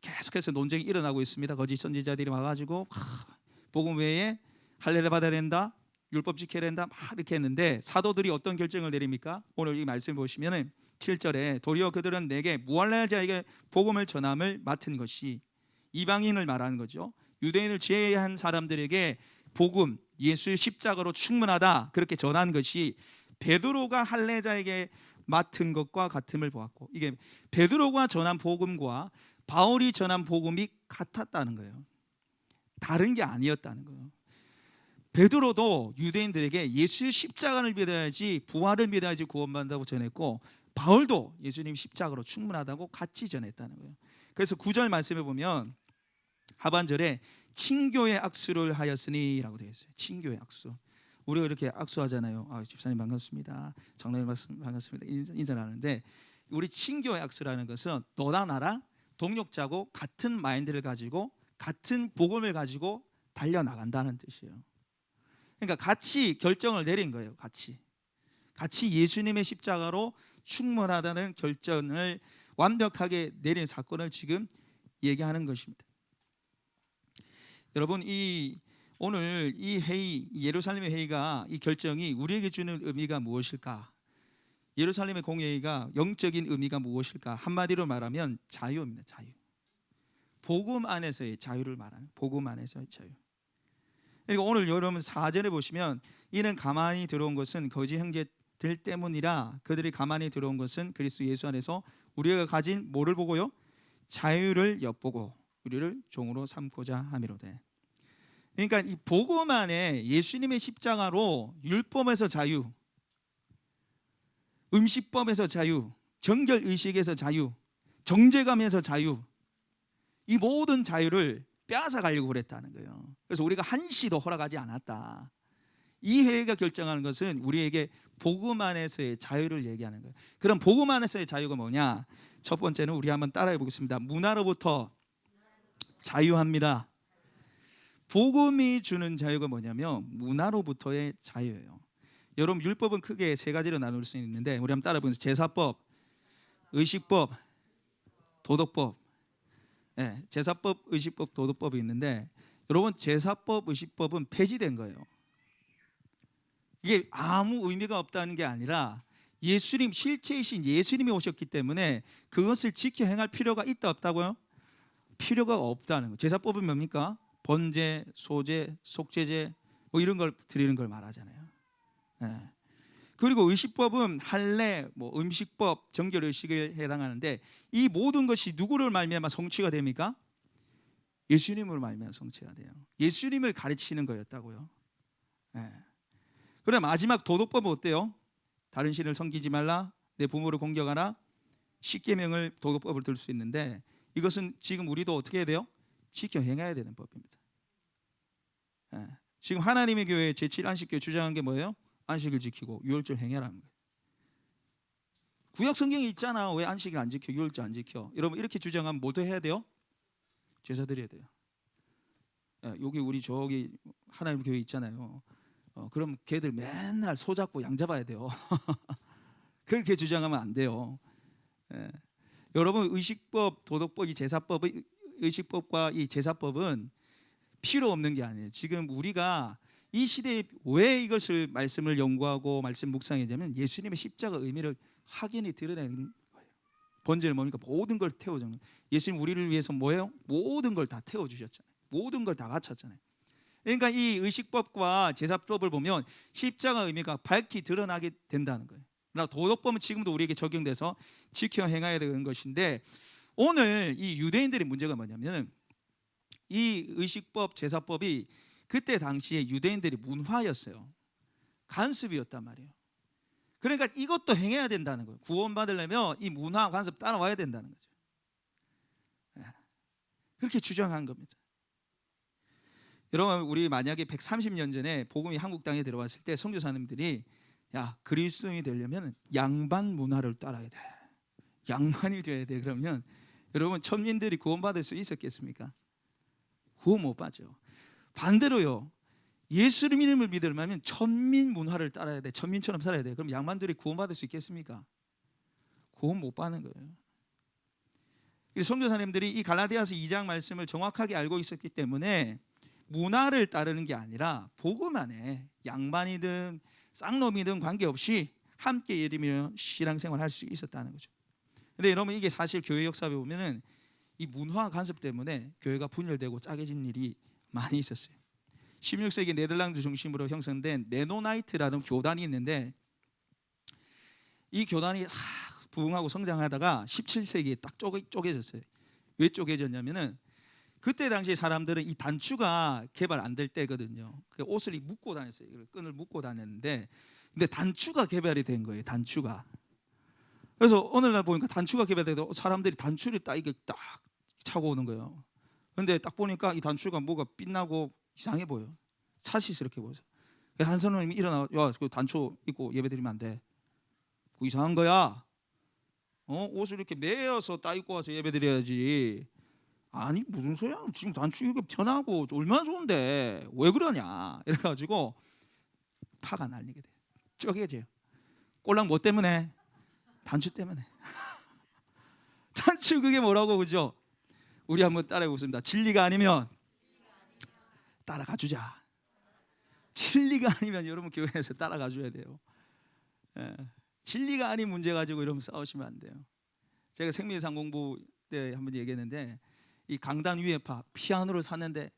계속해서 논쟁이 일어나고 있습니다. 거짓 선지자들이 와가지고 복음 외에 할례를 받아야 된다, 율법 지켜야 된다, 막 이렇게 했는데 사도들이 어떤 결정을 내립니까? 오늘 이 말씀 보시면은 7절에 도리어 그들은 내게 무할례 자에게 복음을 전함을 맡은 것이, 이방인을 말하는 거죠. 유대인을 제외한 사람들에게 복음, 예수의 십자가로 충분하다 그렇게 전한 것이 베드로가 할례자에게 맡은 것과 같음을 보았고, 이게 베드로가 전한 복음과 바울이 전한 복음이 같았다는 거예요. 다른 게 아니었다는 거예요. 베드로도 유대인들에게 예수의 십자가를 믿어야지, 부활을 믿어야지 구원받는다고 전했고, 바울도 예수님 십자가로 충분하다고 같이 전했다는 거예요. 그래서 9절 말씀에 보면 하반절에 친교의 악수를 하였으니 라고 되어 있어요. 친교의 악수. 우리가 이렇게 악수하잖아요. 집사님 반갑습니다, 장로님 반갑습니다, 인사를 하는데, 우리 친교의 악수라는 것은 너나 나랑 동력자고 같은 마인드를 가지고 같은 복음을 가지고 달려나간다는 뜻이에요. 그러니까 같이 결정을 내린 거예요. 같이 예수님의 십자가로 충분하다는 결정을 완벽하게 내린 사건을 지금 얘기하는 것입니다. 여러분, 오늘 이 회의, 예루살렘의 회의가, 이 결정이 우리에게 주는 의미가 무엇일까? 예루살렘의 공회의가 영적인 의미가 무엇일까? 한마디로 말하면 자유입니다. 자유. 복음 안에서의 자유를 말하는, 복음 안에서의 자유. 그리고 오늘 여러분 4절에 보시면 이는 가만히 들어온 것은 거짓 형제들 때문이라, 그들이 가만히 들어온 것은 그리스도 예수 안에서 우리가 가진 뭐를 보고요? 자유를 엿보고 우리를 종으로 삼고자 함이로되. 그러니까 이 복음 안에 예수님의 십자가로 율법에서 자유, 음식법에서 자유, 정결의식에서 자유, 정죄감에서 자유, 이 모든 자유를 빼앗아 가려고 그랬다는 거예요. 그래서 우리가 한시도 허락하지 않았다. 이 회의가 결정하는 것은 우리에게 복음 안에서의 자유를 얘기하는 거예요. 그럼 복음 안에서의 자유가 뭐냐? 첫 번째는 우리 한번 따라해 보겠습니다. 문화로부터 자유합니다. 복음이 주는 자유가 뭐냐면 문화로부터의 자유예요. 여러분, 율법은 크게 세 가지로 나눌 수 있는데 우리 한번 따라해 보겠습니다. 제사법, 의식법, 도덕법. 제사법, 의식법, 도덕법이 있는데, 여러분 제사법, 의식법은 폐지된 거예요. 이게 아무 의미가 없다는 게 아니라 예수님, 실체이신 예수님이 오셨기 때문에 그것을 지켜 행할 필요가 있다 없다고요? 필요가 없다는 거예요. 제사법은 뭡니까? 번제, 소제, 속죄제 뭐 이런 걸 드리는 걸 말하잖아요. 그리고 의식법은 할례, 음식법, 정결의식에 해당하는데, 이 모든 것이 누구를 말미암아 성취가 됩니까? 예수님으로 말미암아 성취가 돼요. 예수님을 가르치는 거였다고요. 그래, 마지막 도덕법은 어때요? 다른 신을 섬기지 말라, 내 부모를 공경하라, 십계명을 도덕법을 들 수 있는데, 이것은 지금 우리도 어떻게 해야 돼요? 지켜 행해야 되는 법입니다. 지금 하나님의 교회 제7안식교회 주장한 게 뭐예요? 안식을 지키고 유월절 행해라는 거예요. 구약 성경에 있잖아. 왜 안식일 안 지켜, 유월절 안 지켜? 여러분, 이렇게 주장하면 뭐도 해야 돼요? 제사 드려야 돼요. 여기 우리 저기 하나님 교회 있잖아요. 그럼 걔들 맨날 소 잡고 양 잡아야 돼요. 그렇게 주장하면 안 돼요. 여러분, 의식법, 도덕법, 이 제사법, 의식법과 이 제사법은 필요 없는 게 아니에요. 지금 우리가 이 시대에 왜 이것을 말씀을 연구하고 말씀 묵상했냐면 예수님의 십자가 의미를 확연히 드러내는 거예요. 번제는 뭡니까? 모든 걸 태워주는 거예요. 예수님 우리를 위해서 뭐예요? 모든 걸 다 태워주셨잖아요. 모든 걸 다 바쳤잖아요. 그러니까 이 의식법과 제사법을 보면 십자가 의미가 밝히 드러나게 된다는 거예요. 그러나 도덕법은 지금도 우리에게 적용돼서 지켜 행해야 되는 것인데, 오늘 이 유대인들의 문제가 뭐냐면 이 의식법, 제사법이 그때 당시에 유대인들의 문화였어요. 관습이었단 말이에요. 그러니까 이것도 행해야 된다는 거예요. 구원받으려면 이 문화, 관습 따라와야 된다는 거죠. 그렇게 주장한 겁니다. 여러분, 우리 만약에 130년 전에 복음이 한국 땅에 들어왔을 때 선교사님들이, 야, 그리스도인이 되려면 양반 문화를 따라야 돼, 양반이 돼야 돼. 그러면 여러분, 천민들이 구원받을 수 있었겠습니까? 구원 못 받죠. 반대로요, 예수님을 믿으려면 천민 문화를 따라야 돼, 천민처럼 살아야 돼. 그럼 양반들이 구원받을 수 있겠습니까? 구원 못 받는 거예요. 선교사님들이 이 갈라디아서 2장 말씀을 정확하게 알고 있었기 때문에 문화를 따르는 게 아니라 복음 안에 양반이든 쌍놈이든 관계없이 함께 예리며 신앙생활을 할 수 있었다는 거죠. 근데 여러분, 이게 사실 교회 역사에 보면은 이 문화 간섭 때문에 교회가 분열되고 짜게진 일이 많이 있었어요. 16세기 네덜란드 중심으로 형성된 메노나이트라는 교단이 있는데, 이 교단이 부흥하고 성장하다가 17세기에 딱 쪼개졌어요. 왜 쪼개졌냐면은 그때 당시 사람들은 이 단추가 개발 안 될 때거든요. 그 옷을 묶고 다녔어요. 끈을 묶고 다녔는데, 근데 단추가 개발이 된 거예요. 단추가. 그래서 오늘날 보니까 단추가 개발돼도 사람들이 단추를 딱 이게 딱 차고 오는 거예요. 근데 딱 보니까 이 단추가 뭐가 빛나고 이상해 보여. 사시스럽게 보여서. 한 사람이 일어나, 야, 그 단추 입고 예배드리면 안 돼. 그 이상한 거야. 옷을 이렇게 매여서 딱 입고 와서 예배드려야지. 아니 무슨 소리야? 지금 단추 이게 편하고 얼마나 좋은데 왜 그러냐? 이래가지고 파가 날리게 돼. 쪼개져요. 꼴랑 뭐 때문에? 단추 때문에. 단추 그게 뭐라고, 그죠? 우리 한번 따라해 보겠습니다. 진리가 아니면 따라가 주자. 진리가 아니면 여러분 교회에서 따라가 줘야 돼요. 진리가 아닌 문제 가지고 여러분 싸우시면 안 돼요. 제가 생명상 공부 때 한번 얘기했는데, 이 강단 위에 피아노를 샀는데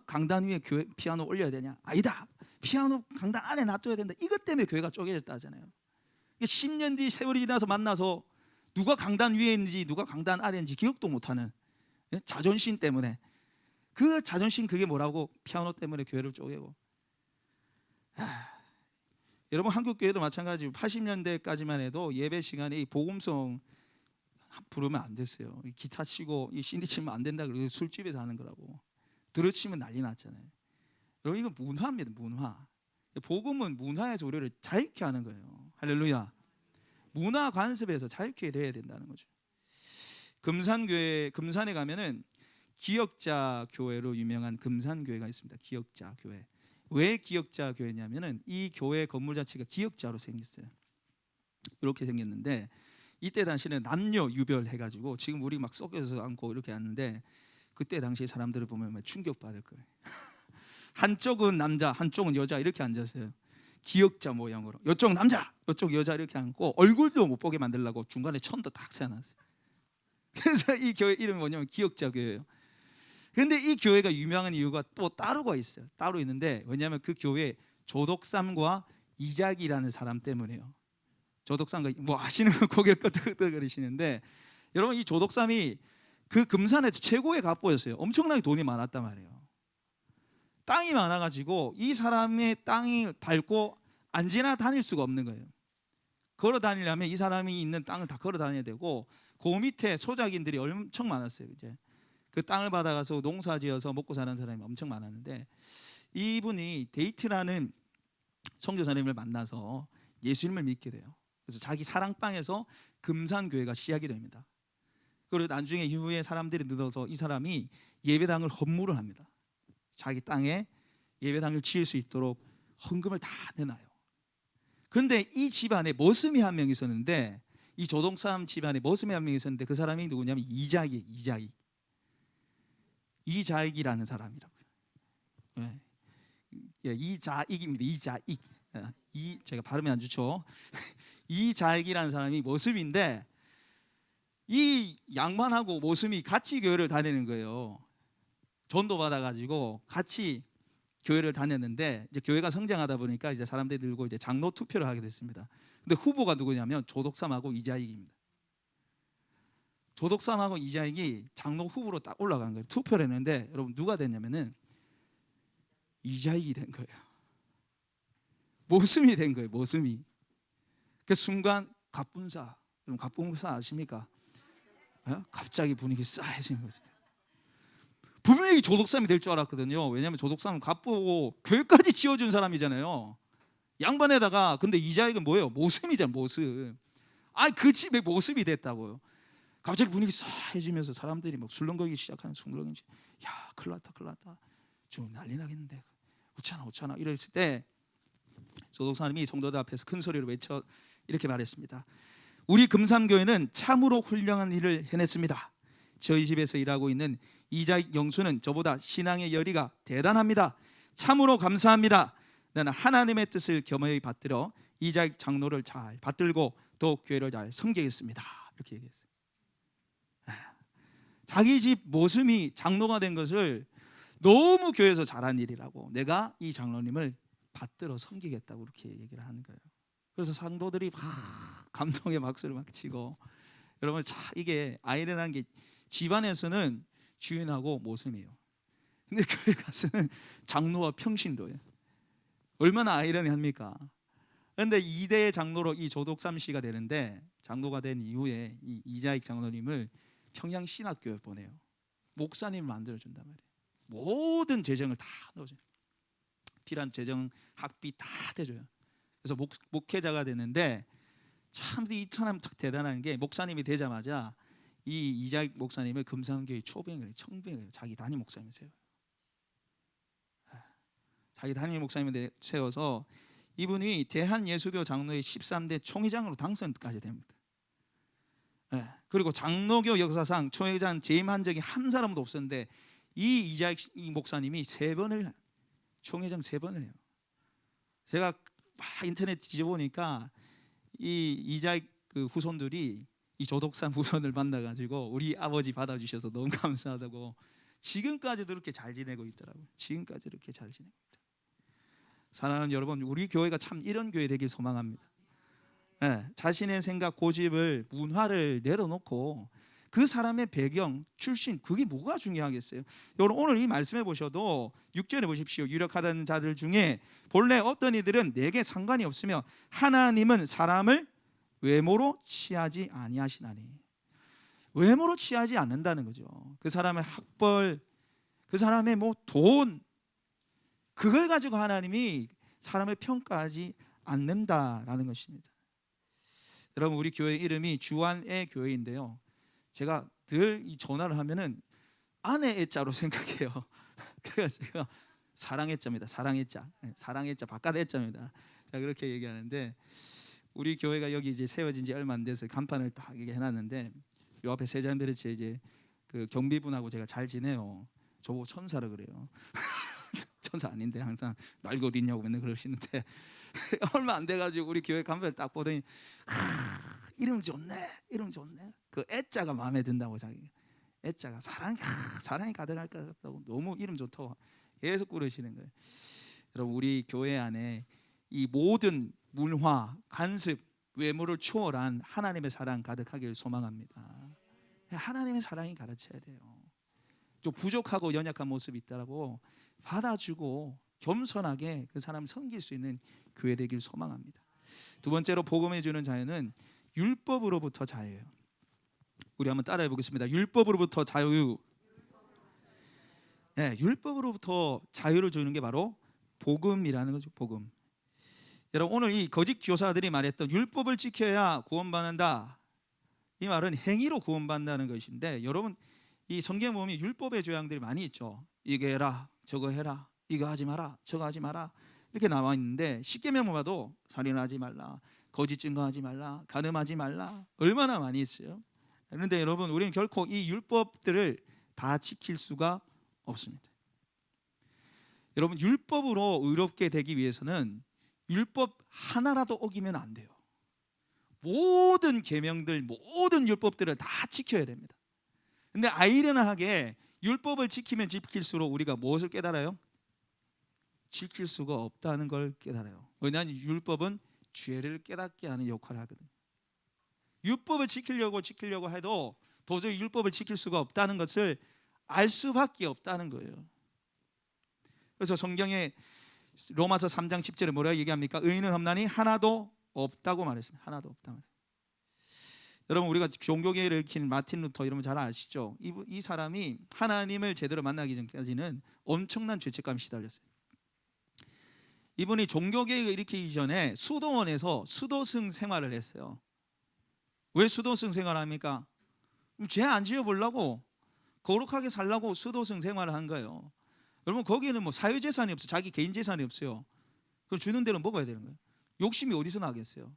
강단 위에 교회 피아노 올려야 되냐? 아니다. 피아노 강단 안에 놔둬야 된다. 이것 때문에 교회가 쪼개졌다 하잖아요. 10년 뒤 세월이 지나서 만나서 누가 강단 위에 있는지 누가 강단 아래에 있는지 기억도 못하는 자존심 때문에, 그 자존심, 그게 뭐라고? 피아노 때문에 교회를 쪼개고. 여러분, 한국 교회도 마찬가지고 80년대까지만 해도 예배 시간에 복음성 부르면 안 됐어요. 기타 치고 이 CD 치면 안 된다 그러고 술집에서 하는 거라고. 들어치면 난리 났잖아요. 여러분, 이건 문화입니다. 문화. 복음은 문화에서 우리를 자유케 하는 거예요. 할렐루야. 문화 관습에서 자유케 돼야 된다는 거죠. 금산에 가면은 기역자 교회로 유명한 금산교회가 있습니다. 기역자 교회. 왜 기역자 교회냐면은 이 교회 건물 자체가 기역자로 생겼어요. 이렇게 생겼는데, 이때 당시는 남녀 유별해가지고 지금 우리 막 섞여서 앉고 이렇게 하는데, 그때 당시 사람들을 보면 충격받을 거예요. 한쪽은 남자, 한쪽은 여자 이렇게 앉았어요. 기역자 모양으로. 이쪽 남자, 이쪽 여자 이렇게 앉고 얼굴도 못 보게 만들려고 중간에 천도 딱 세워놨어요. 그래서 이 교회 이름이 뭐냐면 기역자 교회예요. 그런데 이 교회가 유명한 이유가 또 따로가 있어요. 따로 있는데, 왜냐하면 그 교회 조덕삼과 이작이라는 사람 때문에요. 조덕삼과 뭐 아시는 거 고개를 끄덕끄덕거리시는데, 여러분, 이 조덕삼이 그 금산에서 최고의 갑부였어요. 엄청나게 돈이 많았단 말이에요. 땅이 많아가지고 이 사람의 땅을 밟고 안 지나다닐 수가 없는 거예요. 걸어 다니려면 이 사람이 있는 땅을 다 걸어 다녀야 되고, 그 밑에 소작인들이 엄청 많았어요. 이제 그 땅을 받아가서 농사지어서 먹고 사는 사람이 엄청 많았는데, 이분이 데이트라는 선교사님을 만나서 예수님을 믿게 돼요. 그래서 자기 사랑방에서 금산교회가 시작이 됩니다. 그리고 나중에 이후에 사람들이 늘어서 이 사람이 예배당을 헌물을 합니다. 자기 땅에 예배당을 지을 수 있도록 헌금을 다 내놔요. 그런데 이 집안에 머슴이 한 명 있었는데, 이 조동삼 집안에 머슴이 한 명 있었는데, 그 사람이 누구냐면 이자익이에요. 이자익이라는 사람이라고요. 이자익입니다. 이자익. 제가 발음이 안 좋죠. 이자익이라는 사람이 모습인데, 이 양반하고 모습이 같이 교회를 다니는 거예요. 전도 받아가지고 같이 교회를 다녔는데, 이제 교회가 성장하다 보니까 이제 사람들이 들고 이제 장로 투표를 하게 됐습니다. 근데 후보가 누구냐면 조덕삼하고 이자익입니다. 조덕삼하고 이자익이 장로 후보로 딱 올라간 거예요. 투표를 했는데, 여러분 누가 됐냐면은 이자익이 된 거예요. 모슴이 된 거예요. 모슴이. 그 순간 갑분사, 여러분 갑분사 아십니까? 갑자기 분위기 싸해진 거죠. 분명히 조덕삼이 될 줄 알았거든요. 왜냐하면 조덕삼은 갑보고 교회까지 지어준 사람이잖아요. 양반에다가. 근데 이자익은 뭐예요? 모슴이잖아요. 모슴. 그 집에 모습이 됐다고요. 갑자기 분위기 싸해지면서 사람들이 막 술렁거리기 시작하는 술렁거리기. 야, 큰일 났다. 지금 난리 나겠는데. 어쩌나 이랬을 때 조덕사님이 성도들 앞에서 큰 소리로 외쳐 이렇게 말했습니다. 우리 금산교회는 참으로 훌륭한 일을 해냈습니다. 저희 집에서 일하고 있는 이자익 영수는 저보다 신앙의 열의가 대단합니다. 참으로 감사합니다. 나는 하나님의 뜻을 겸허히 받들어 이자익 장로를 잘 받들고 더욱 교회를 잘 섬기겠습니다. 이렇게 얘기했어요. 자기 집 모습이 장로가 된 것을 너무 교회에서 잘한 일이라고, 내가 이 장로님을 받들어 섬기겠다고 이렇게 얘기를 하는 거예요. 그래서 상도들이 막 감동의 박수를 막 치고, 여러분 참 이게 아이러니한 게 집안에서는 주인하고 모습이에요. 근데 교회 가서는 장로와 평신도예요. 얼마나 아이러니합니까? 그런데 2대 장로로 이 조덕삼 씨가 되는데, 장로가 된 이후에 이 이자익 장로님을 평양 신학교에 보내요. 목사님 만들어준단 말이에요. 모든 재정을 다 넣어줘요. 필요한 재정, 학비 다 대줘요. 그래서 목회자가 되는데, 참 이 사람 참 대단한 게, 목사님이 되자마자 이 이자익 목사님을 금산교회 초빙을 청빙을 자기 담임 목사님 세워요. 자기 담임 목사님을 세워서 이분이 대한예수교 장로회 13대 총회장으로 당선까지 됩니다. 그리고 장로교 역사상 총회장 재임한 적이 한 사람도 없었는데, 이 이자익 목사님이 3번을 총회장 3번을 해요. 제가 인터넷 뒤져보니까 이 이자익 그 후손들이 이 조덕삼 후손을 만나가지고 우리 아버지 받아주셔서 너무 감사하다고 지금까지도 이렇게 잘 지내고 있더라고요. 지금까지 이렇게 잘 지내고 있더라고요. 사랑하는 여러분, 우리 교회가 참 이런 교회 되길 소망합니다. 자신의 생각, 고집을, 문화를 내려놓고 그 사람의 배경, 출신, 그게 뭐가 중요하겠어요? 여러분 오늘 이 말씀해 보셔도 6절에 보십시오. 유력하다는 자들 중에 본래 어떤 이들은 내게 상관이 없으며 하나님은 사람을 외모로 취하지 아니하시나니. 외모로 취하지 않는다는 거죠. 그 사람의 학벌, 그 사람의 뭐 돈, 그걸 가지고 하나님이 사람을 평가하지 않는다라는 것입니다. 여러분 우리 교회 이름이 주안의 교회인데요, 제가 늘 이 전화를 하면은 아내의 자로 생각해요. 그래가지고 사랑의 자입니다. 사랑의 자, 사랑의 자 바깥의 자입니다. 자 그렇게 얘기하는데, 우리 교회가 여기 이제 세워진 지 얼마 안 돼서 간판을 딱 이게 해놨는데, 요 앞에 세잔베르체 이제 그 경비분하고 제가 잘 지내요. 저보고 천사라 그래요. 천사 아닌데 항상 날개 어디 있냐고 맨날 그러시는데 얼마 안 돼가지고 우리 교회 간판을 딱 보더니 이름 좋네, 이름 좋네. 그 애자가 마음에 든다고, 자기 애자가 사랑이 가득할 것 같다고 너무 이름 좋다고 계속 그러시는 거예요. 여러분 우리 교회 안에 이 모든 문화, 관습, 외모를 초월한 하나님의 사랑 가득하기를 소망합니다. 하나님의 사랑이 가르쳐야 돼요. 좀 부족하고 연약한 모습이 있다라고 받아주고 겸손하게 그 사람을 섬길 수 있는 교회 되길 소망합니다. 두 번째로 복음해 주는 자유는 율법으로부터 자유예요. 우리 한번 따라해 보겠습니다. 율법으로부터 자유. 율법으로부터 자유를 주는 게 바로 복음이라는 거죠. 복음. 여러분 오늘 이 거짓 교사들이 말했던 율법을 지켜야 구원받는다, 이 말은 행위로 구원받는다는 것인데, 여러분 이 성경에 보면 율법의 조항들이 많이 있죠. 이거 해라, 저거 해라, 이거 하지 마라, 저거 하지 마라, 이렇게 나와 있는데, 십계명만 봐도 살인하지 말라, 거짓 증거하지 말라, 간음하지 말라, 얼마나 많이 있어요. 그런데 여러분 우리는 결코 이 율법들을 다 지킬 수가 없습니다. 여러분 율법으로 의롭게 되기 위해서는 율법 하나라도 어기면 안 돼요. 모든 계명들, 모든 율법들을 다 지켜야 됩니다. 근데 아이러니하게 율법을 지키면 지킬수록 우리가 무엇을 깨달아요? 지킬 수가 없다는 걸 깨달아요. 왜냐하면 율법은 죄를 깨닫게 하는 역할을 하거든요. 율법을 지키려고 해도 도저히 율법을 지킬 수가 없다는 것을 알 수밖에 없다는 거예요. 그래서 성경에 로마서 3장 10절에 뭐라고 얘기합니까? 의인은 없나니 하나도 없다고 말했습니다. 하나도 없다 말이에요. 여러분 우리가 종교개혁을 일으킨 마틴 루터 여러분 잘 아시죠? 이 사람이 하나님을 제대로 만나기 전까지는 엄청난 죄책감에 시달렸어요. 이분이 종교개혁을 일으키기 전에 수도원에서 수도승 생활을 했어요. 왜 수도승 생활을 합니까? 죄 안 지어보려고, 거룩하게 살려고 수도승 생활을 한 거예요. 여러분 거기에는 뭐 사유재산이 없어요. 자기 개인 재산이 없어요. 그럼 주는 대로 먹어야 되는 거예요. 욕심이 어디서 나겠어요?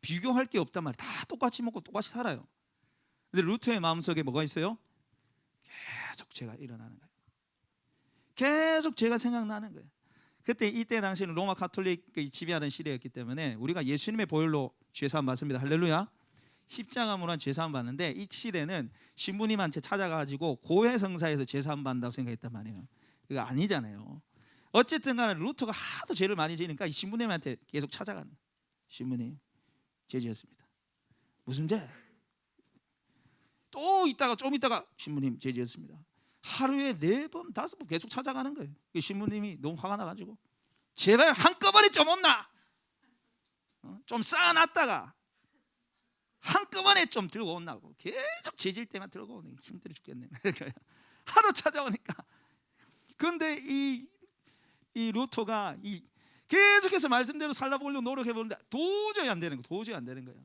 비교할 게 없단 말이에요. 다 똑같이 먹고 똑같이 살아요. 근데 루터의 마음속에 뭐가 있어요? 계속 죄가 일어나는 거예요. 계속 죄가 생각나는 거예요. 그때 이때 당시에는 로마 가톨릭이 지배하는 시대였기 때문에 우리가 예수님의 보혈로 죄사함 받습니다. 할렐루야. 십자가문란 죄사함 받는데 이 시대는 신부님한테 찾아가지고 고해 성사에서 죄사함 받는다고 생각했단 말이에요. 그거 아니잖아요. 어쨌든 간에 루터가 하도 죄를 많이 지니까 이 신부님한테 계속 찾아가는 거예요. 신부님 죄 지었습니다. 무슨 죄? 또 있다가 좀 있다가 신부님 죄 지었습니다. 하루에 4번 5번 계속 찾아가는 거예요. 신부님이 너무 화가 나가지고 제발 한꺼번에 좀 온나 좀 쌓아놨다가 한꺼번에 좀 들고 온다고 계속 죄질 때만 들고 오는 게 힘들어 죽겠네. 하루 찾아오니까. 그런데 이 루터가 계속해서 말씀대로 살아보려고 노력해보는데 도저히 안 되는 거예요. 도저히 안 되는 거예요.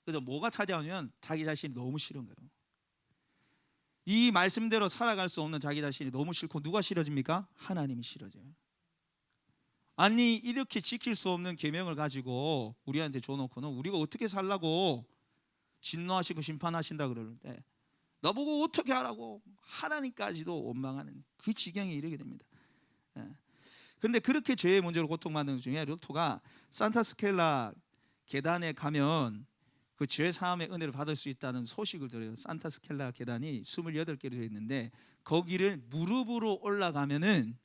그래서 뭐가 찾아오면 자기 자신이 너무 싫은 거예요. 이 말씀대로 살아갈 수 없는 자기 자신이 너무 싫고 누가 싫어집니까? 하나님이 싫어져요. 아니 이렇게 지킬 수 없는 계명을 가지고 우리한테 줘놓고는 우리가 어떻게 살라고 진노하시고 심판하신다 그러는데 나보고 어떻게 하라고 하나님까지도 원망하는 그 지경에 이르게 됩니다. 그런데 그렇게 죄의 문제로 고통받는 중에 루터가 산타스켈라 계단에 가면 그 죄 사함의 은혜를 받을 수 있다는 소식을 들어요. 산타스켈라 계단이 28개로 되어 있는데 거기를 무릎으로 올라가면은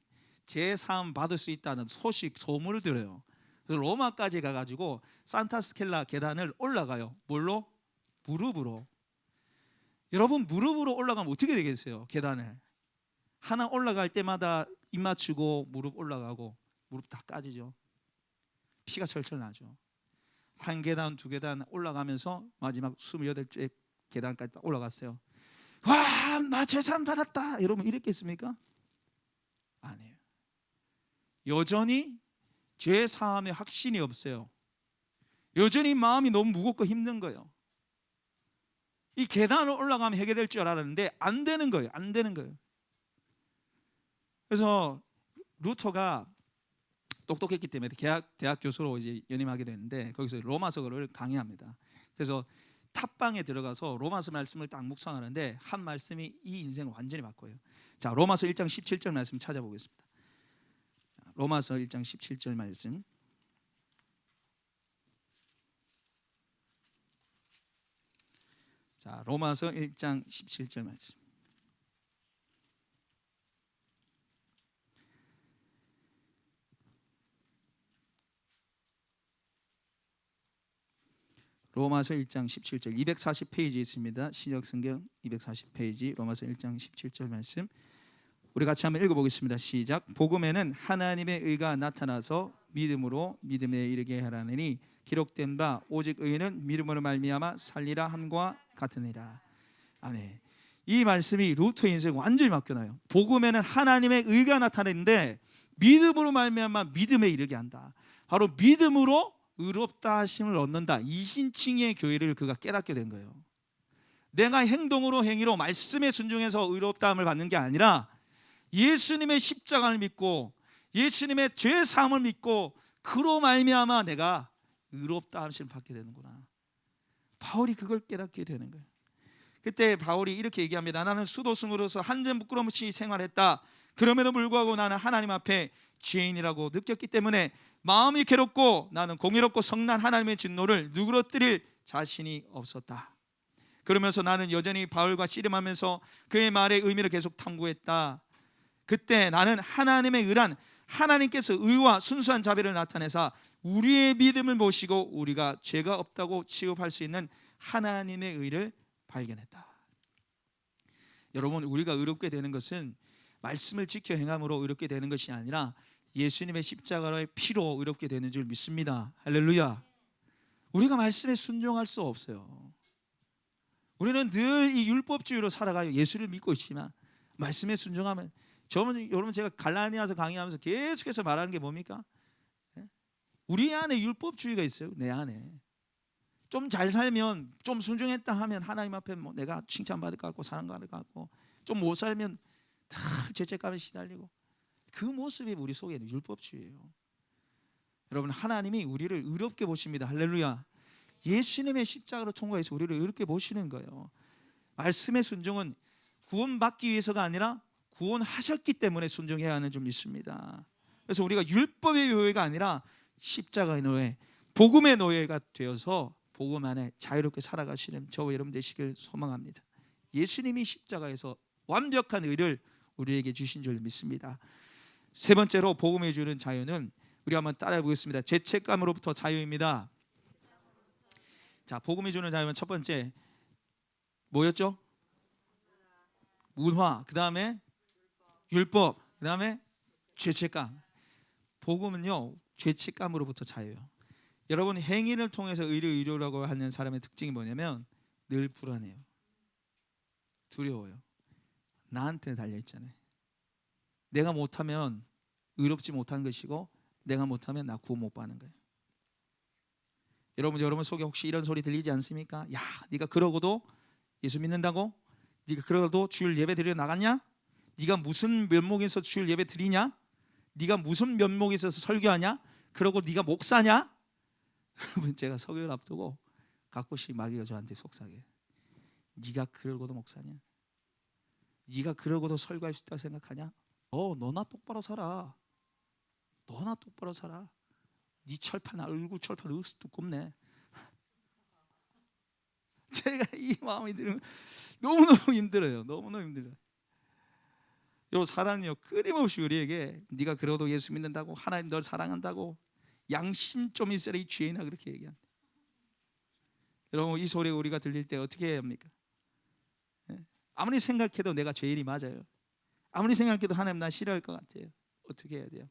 죄 사함 받을 수 있다는 소문을 들어요. 그래서 로마까지 가가지고 산타스켈라 계단을 올라가요. 뭘로? 무릎으로. 여러분 무릎으로 올라가면 어떻게 되겠어요? 계단을 하나 올라갈 때마다 입 맞추고 무릎 올라가고 무릎 다 까지죠. 피가 철철 나죠. 한 계단 두 계단 올라가면서 마지막 28째 계단까지 올라갔어요. 와, 나 재산 받았다. 여러분 이랬겠습니까? 아니에요. 여전히 죄 사함의 확신이 없어요. 여전히 마음이 너무 무겁고 힘든 거예요. 이 계단을 올라가면 해결될 줄 알았는데 안 되는 거예요. 안 되는 거예요. 그래서 루터가 똑똑했기 때문에 대학 교수로 이제 연임하게 되는데 거기서 로마서를 강의합니다. 그래서 탑방에 들어가서 로마서 말씀을 딱 묵상하는데 한 말씀이 이 인생을 완전히 바꿔요. 자, 로마서 1장 17절 말씀 찾아보겠습니다. 로마서 1장 17절 말씀. 자, 로마서 1장 17절 말씀. 로마서 1장 17절 240페이지에 있습니다. 신약성경 240페이지 로마서 1장 17절 말씀 우리 같이 한번 읽어보겠습니다. 시작. 복음에는 하나님의 의가 나타나서 믿음으로 믿음에 이르게 하라느니 기록된 바 오직 의인은 믿음으로 말미암아 살리라 함과 같으니라. 아멘. 이 말씀이 루터의 인생 완전히 바뀌어요. 복음에는 하나님의 의가 나타나는데 믿음으로 말미암아 믿음에 이르게 한다. 바로 믿음으로 의롭다 하심을 얻는다. 이신칭의 교회를 그가 깨닫게 된 거예요. 내가 행동으로 행위로 말씀에 순종해서 의롭다함을 받는 게 아니라 예수님의 십자가를 믿고 예수님의 죄 사함을 믿고 그로 말미암아 내가 의롭다 하심을 받게 되는구나. 바울이 그걸 깨닫게 되는 거예요. 그때 바울이 이렇게 얘기합니다. 나는 수도승으로서 한점 부끄럼 없이 생활했다. 그럼에도 불구하고 나는 하나님 앞에 죄인이라고 느꼈기 때문에 마음이 괴롭고 나는 공의롭고 성난 하나님의 진노를 누그러뜨릴 자신이 없었다. 그러면서 나는 여전히 바울과 씨름하면서 그의 말의 의미를 계속 탐구했다. 그때 나는 하나님의 의란 하나님께서 의와 순수한 자비를 나타내사 우리의 믿음을 모시고 우리가 죄가 없다고 취급할 수 있는 하나님의 의를 발견했다. 여러분 우리가 의롭게 되는 것은 말씀을 지켜 행함으로 의롭게 되는 것이 아니라 예수님의 십자가의 피로 의롭게 되는 줄 믿습니다. 할렐루야. 우리가 말씀에 순종할 수 없어요. 우리는 늘 이 율법주의로 살아가요. 예수를 믿고 있지만 말씀에 순종하면 여러분 제가 갈라디아서 강의하면서 계속해서 말하는 게 뭡니까? 우리 안에 율법주의가 있어요. 내 안에 좀 잘 살면 좀 순종했다 하면 하나님 앞에 뭐 내가 칭찬받을 것 같고 사랑받을 것 같고 좀 못 살면 다 죄책감에 시달리고 그 모습이 우리 속에 있는 율법주의예요. 여러분 하나님이 우리를 의롭게 보십니다. 할렐루야. 예수님의 십자가로 통과해서 우리를 의롭게 보시는 거예요. 말씀의 순종은 구원받기 위해서가 아니라 구원하셨기 때문에 순종해야 하는 좀 있습니다. 그래서 우리가 율법의 노예가 아니라 십자가의 노예, 복음의 노예가 되어서 복음 안에 자유롭게 살아가시는 저와 여러분 되시길 소망합니다. 예수님이 십자가에서 완벽한 의를 우리에게 주신 줄 믿습니다. 세 번째로 복음이 주는 자유는 우리 한번 따라해 보겠습니다. 죄책감으로부터 자유입니다. 자, 복음이 주는 자유는 첫 번째 뭐였죠? 문화, 그 다음에 율법, 그 다음에 죄책감. 복음은요, 죄책감으로부터 자유예요. 여러분, 행위를 통해서 의료라고 하는 사람의 특징이 뭐냐면 늘 불안해요. 두려워요. 나한테 달려있잖아요. 내가 못하면 의롭지 못한 것이고 내가 못하면 나 구원 못 받는 거예요. 여러분 속에 혹시 이런 소리 들리지 않습니까? 야, 네가 그러고도 예수 믿는다고? 네가 그러고도 주일 예배 드리러 나갔냐? 네가 무슨 면목에서 주일 예배 드리냐? 네가 무슨 면목에서 설교하냐? 그러고 네가 목사냐? 여러분, 제가 설교를 앞두고 가끔씩 마귀가 저한테 속삭여요. 네가 그러고도 목사냐? 네가 그러고도 설교할 수 있다고 생각하냐? 너나 똑바로 살아. 너나 똑바로 살아. 네 철판, 얼굴 철판 으스 두껍네. 제가 이 마음이 들으면 너무너무 힘들어요. 너무너무 힘들어요. 요 사단이요, 끊임없이 우리에게 네가 그러고도 예수 믿는다고, 하나님 널 사랑한다고, 양심 좀 있어라 이 죄인아, 그렇게 얘기한다. 여러분, 이 소리가 우리가 들릴 때 어떻게 해야 합니까? 아무리 생각해도 내가 죄인이 맞아요. 아무리 생각해도 하나님 나 싫어할 것 같아요. 어떻게 해야 돼요?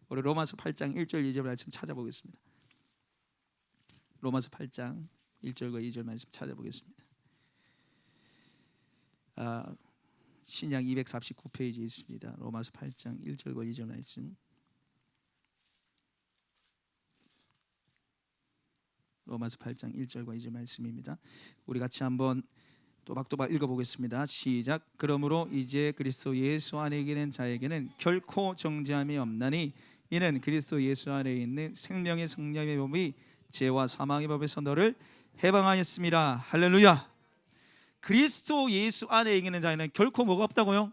우리 로마서 8장 1절 2절 말씀 찾아보겠습니다. 로마서 8장 1절과 2절 말씀 찾아보겠습니다. 신약 249페이지에 있습니다. 로마서 8장 1절과 2절 말씀. 로마서 8장 1절과 2절 말씀입니다. 우리 같이 한번 또박또박 읽어보겠습니다. 시작. 그러므로 이제 그리스도 예수 안에 있는 자에게는 결코 정죄함이 없나니 이는 그리스도 예수 안에 있는 생명의 성령의 법이 죄와 사망의 법에서 너를 해방하였습니다. 할렐루야. 그리스도 예수 안에 있는 자에는 결코 뭐가 없다고요?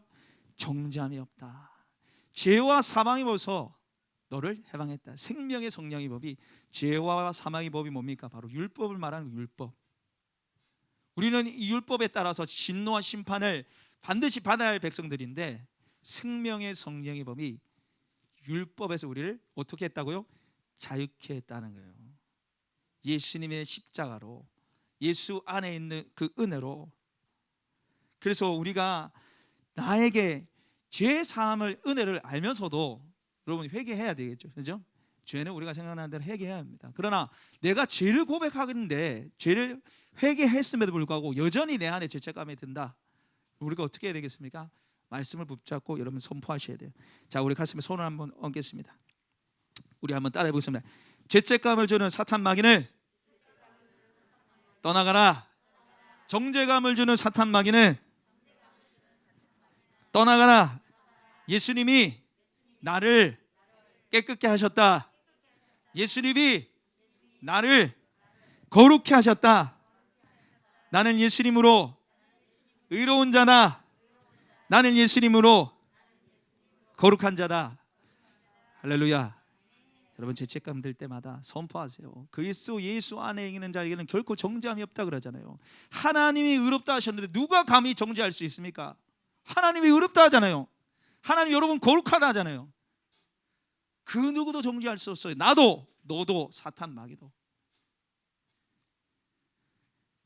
정죄함이 없다. 죄와 사망의 법에서 너를 해방했다. 생명의 성령의 법이, 죄와 사망의 법이 뭡니까? 바로 율법을 말하는 율법. 우리는 이 율법에 따라서 진노와 심판을 반드시 받아야 할 백성들인데, 생명의 성령의 법이 율법에서 우리를 어떻게 했다고요? 자유케 했다는 거예요. 예수님의 십자가로, 예수 안에 있는 그 은혜로. 그래서 우리가 나에게 죄 사함을, 은혜를 알면서도 여러분 회개해야 되겠죠, 그렇죠? 죄는 우리가 생각나는 대로 회개해야 합니다. 그러나 내가 죄를 고백하겠는데, 죄를 회개했음에도 불구하고 여전히 내 안에 죄책감이 든다. 우리가 어떻게 해야 되겠습니까? 말씀을 붙잡고 여러분 선포하셔야 돼요. 자, 우리 가슴에 손을 한번 얹겠습니다. 우리 한번 따라해 보겠습니다. 죄책감을 주는 사탄 마귀는 떠나가라. 정죄감을 주는 사탄 마귀는 떠나가라. 예수님이 나를 깨끗게 하셨다. 예수님이 나를 거룩게 하셨다. 나는 예수님으로 의로운 자다. 나는 예수님으로 거룩한 자다. 할렐루야. 여러분, 죄책감 들 때마다 선포하세요. 그리스도 예수 안에 있는 자에게는 결코 정죄함이 없다 그러잖아요. 하나님이 의롭다 하셨는데 누가 감히 정죄할 수 있습니까? 하나님이 의롭다 하잖아요. 하나님 여러분 거룩하다 하잖아요. 그 누구도 정죄할 수 없어요. 나도, 너도, 사탄 마귀도.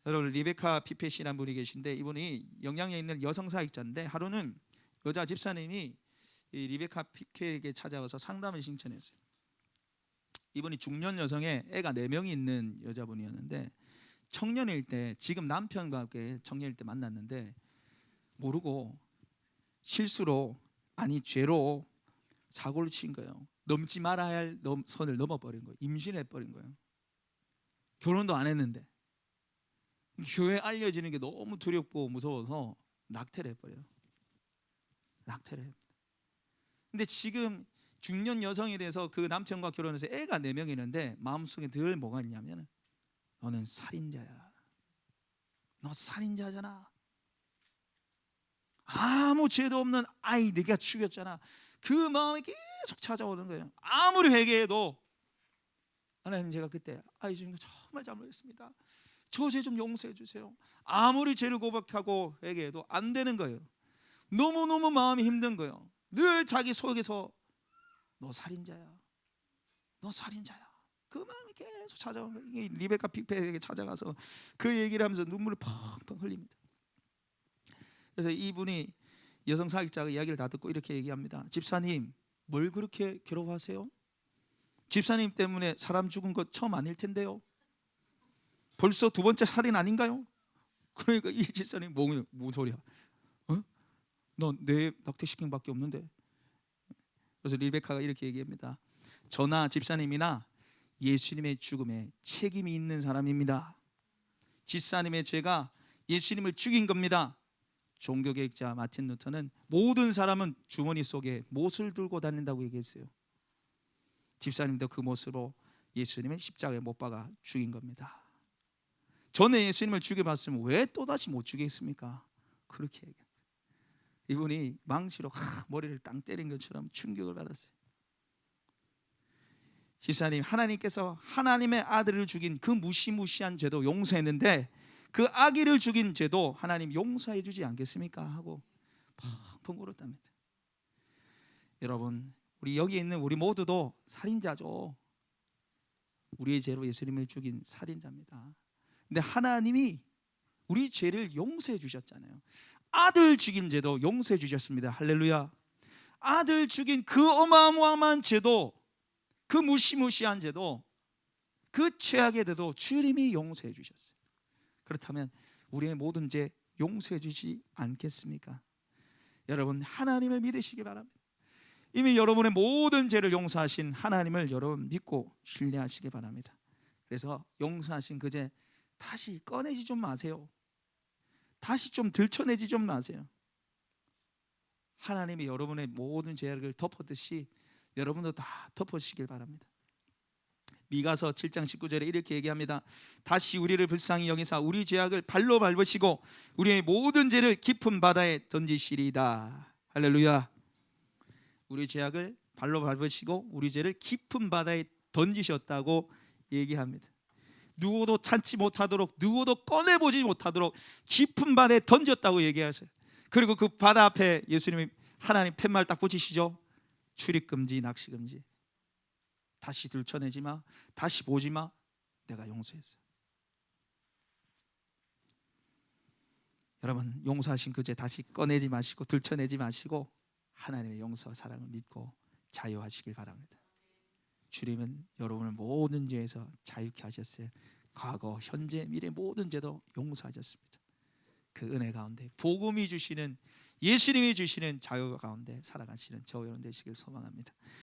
여러분, 리베카 피펫이라는 분이 계신데, 이분이 영향력 있는 여성 사역자인데, 하루는 여자 집사님이 이 리베카 피켓에게 찾아와서 상담을 신청했어요. 이분이 중년 여성에 애가 4명이 있는 여자분이었는데, 청년일 때, 지금 남편과 함께 청년일 때 만났는데 모르고 실수로, 아니 죄로 사고를 친 거예요. 넘지 말아야 할 선을 넘어버린 거예요. 임신해버린 거예요. 결혼도 안 했는데. 교회에 알려지는 게 너무 두렵고 무서워서 낙태를 해버려요. 낙태를 해요. 근데 지금 중년 여성에 대해서 그 남편과 결혼해서 애가 4명이 있는데 마음속에 늘 뭐가 있냐면, 너는 살인자야. 너 살인자잖아. 아무 죄도 없는 아이 네가 죽였잖아. 그 마음이 계속 찾아오는 거예요. 아무리 회개해도 하나님, 제가 그때 아이 죽인 거 정말 잘못했습니다. 저 죄 좀 용서해 주세요. 아무리 죄를 고백하고 회개해도 안 되는 거예요. 너무너무 마음이 힘든 거예요. 늘 자기 속에서 너 살인자야, 너 살인자야. 그 마음이 계속 찾아오는 거예요. 이게 리베카 빅페에게 찾아가서 그 얘기를 하면서 눈물을 펑펑 흘립니다. 그래서 이분이 여성 사기자가 이야기를 다 듣고 이렇게 얘기합니다. 집사님, 뭘 그렇게 괴로워하세요? 집사님 때문에 사람 죽은 거 처음 아닐 텐데요. 벌써 두 번째 살인 아닌가요? 그러니까 이 집사님 뭔 소리야? 어? 너 내 낙태시킨 밖에 없는데. 그래서 리베카가 이렇게 얘기합니다. 저나 집사님이나 예수님의 죽음에 책임이 있는 사람입니다. 집사님의 죄가 예수님을 죽인 겁니다. 종교개혁자 마틴 루터는 모든 사람은 주머니 속에 못을 들고 다닌다고 얘기했어요. 집사님도 그 못으로 예수님의 십자가에 못 박아 죽인 겁니다. 전에 예수님을 죽여봤으면 왜 또다시 못 죽이겠습니까? 그렇게 얘기합니다. 이분이 망치로 머리를 땅 때린 것처럼 충격을 받았어요. 집사님, 하나님께서 하나님의 아들을 죽인 그 무시무시한 죄도 용서했는데 그 아기를 죽인 죄도 하나님 용서해 주지 않겠습니까? 하고 펑펑 울었답니다. 여러분, 우리 여기 있는 우리 모두도 살인자죠. 우리의 죄로 예수님을 죽인 살인자입니다. 근데 하나님이 우리 죄를 용서해 주셨잖아요. 아들 죽인 죄도 용서해 주셨습니다. 할렐루야. 아들 죽인 그 어마어마한 죄도, 그 무시무시한 죄도, 그 최악의 죄도 주님이 용서해 주셨어요. 그렇다면 우리의 모든 죄 용서해 주지 않겠습니까? 여러분, 하나님을 믿으시기 바랍니다. 이미 여러분의 모든 죄를 용서하신 하나님을 여러분 믿고 신뢰하시기 바랍니다. 그래서 용서하신 그 죄 다시 꺼내지 좀 마세요. 다시 좀 들춰내지 좀 마세요. 하나님이 여러분의 모든 죄악을 덮었듯이 여러분도 다 덮으시길 바랍니다. 미가서 7장 19절에 이렇게 얘기합니다. 다시 우리를 불쌍히 여기사 우리 죄악을 발로 밟으시고 우리의 모든 죄를 깊은 바다에 던지시리이다. 할렐루야. 우리 죄악을 발로 밟으시고 우리 죄를 깊은 바다에 던지셨다고 얘기합니다. 누구도 찾지 못하도록, 누구도 꺼내보지 못하도록 깊은 바다에 던졌다고 얘기하세요. 그리고 그 바다 앞에 예수님이 하나님 팻말 딱 붙이시죠. 출입금지, 낚시금지. 다시 들춰내지 마, 다시 보지 마, 내가 용서했어. 여러분, 용서하신 그 죄 다시 꺼내지 마시고 들춰내지 마시고 하나님의 용서와 사랑을 믿고 자유하시길 바랍니다. 주님은 여러분을 모든 죄에서 자유케 하셨어요. 과거, 현재, 미래 모든 죄도 용서하셨습니다. 그 은혜 가운데 복음이 주시는, 예수님이 주시는 자유 가운데 살아가시는 저 여러분 되시길 소망합니다.